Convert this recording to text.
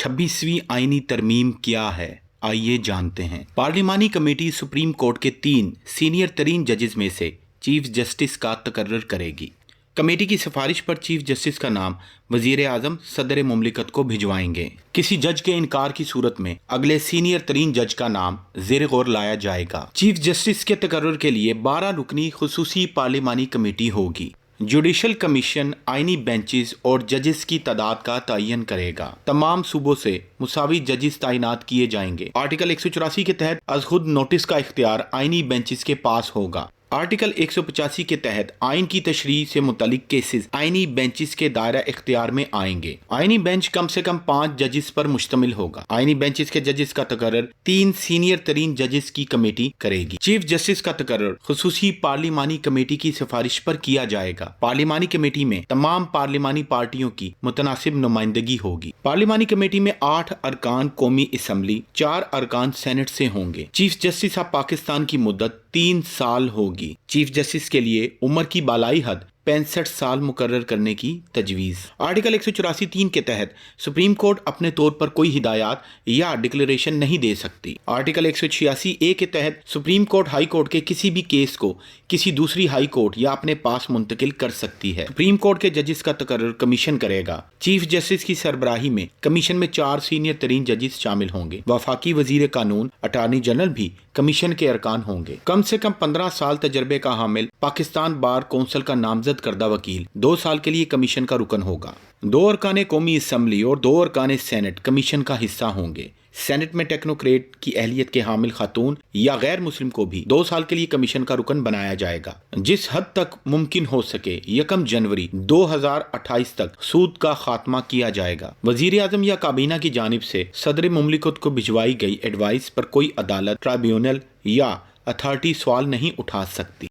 26वीं आईनी तरमीम क्या है, आइए जानते हैं। पार्लिमानी कमेटी सुप्रीम कोर्ट के 3 सीनियर तरीन जजेस में से चीफ जस्टिस का तकर्रर करेगी। कमेटी की सिफारिश पर चीफ जस्टिस का नाम वजीर आजम सदर मुमलिकत को भिजवाएंगे। किसी जज के इनकार की सूरत में अगले सीनियर तरीन जज का नाम ज़ेर गौर लाया जाएगा। चीफ जस्टिस के तकर्रर के लिए 12 रुकनी खुसूसी पार्लिमानी कमेटी होगी। जुडिशल कमीशन आईनी बेंचेस और जजेस की तादाद का तयन करेगा। तमाम सूबों से मुसावी जजेस तैनात किए जाएंगे। आर्टिकल 184 के तहत अज खुद नोटिस का इख्तियार आईनी बेंचेस के पास होगा। आर्टिकल 185 के तहत आइन की तशरीह से मुतल्लिक केसेस आइनी बेंचेस के दायरा इख्तियार में आएंगे। आइनी बेंच कम से कम 5 जजेस पर मुश्तमिल होगा। आइनी बेंचेस के जजेस का तकर्रर 3 सीनियर तरीन जजेस की कमेटी करेगी। चीफ जस्टिस का तकर्रर खुसूसी पार्लिमानी कमेटी की सिफारिश पर किया जाएगा। पार्लिमानी कमेटी में तमाम पार्लिमानी पार्टियों की मुतनासिब नुमाइंदगी होगी। पार्लिमानी कमेटी में 8 अरकान कौमी असम्बली, 4 अरकान सेनेट से होंगे। चीफ जस्टिस ऑफ पाकिस्तान की मुद्दत 3 साल होगी। चीफ जस्टिस के लिए उम्र की बालाई हद 65 साल मुकर्रर करने की तजवीज़। आर्टिकल 184(3) के तहत सुप्रीम कोर्ट अपने तौर पर कोई हिदायत या डिक्लेरेशन नहीं दे सकती। आर्टिकल 186(a) के तहत सुप्रीम कोर्ट हाई कोर्ट के किसी भी केस को किसी दूसरी हाई कोर्ट या अपने पास मुंतकिल कर सकती है। सुप्रीम कोर्ट के जजेस का तकर्रर कमीशन करेगा। चीफ जस्टिस की सरबराही में कमीशन में 4 सीनियर तरीन जजेस शामिल होंगे। वफाकी वजीर कानून अटार्नी जनरल भी कमीशन के अरकान होंगे। कम से कम 15 साल तजर्बे का हामिल पाकिस्तान बार कौंसिल का नामजद करदा वकील 2 साल के लिए कमीशन का रुकन होगा। 2 अरकान कौमी असम्बली और 2 अरकान सेनेट कमीशन का हिस्सा होंगे। सेनेट में टेक्नोक्रेट की अहलियत के हामिल खातून या गैर मुस्लिम को भी 2 साल के लिए कमीशन का रुकन बनाया जाएगा। जिस हद तक मुमकिन हो सके 1 जनवरी 2028 तक सूद का खात्मा किया जाएगा। वजीर आजम या काबीना की जानिब से सदर मुमलिकत को भिजवाई गई एडवाइस पर कोई अदालत, ट्राइब्यूनल या अथॉरिटी सवाल नहीं उठा सकती।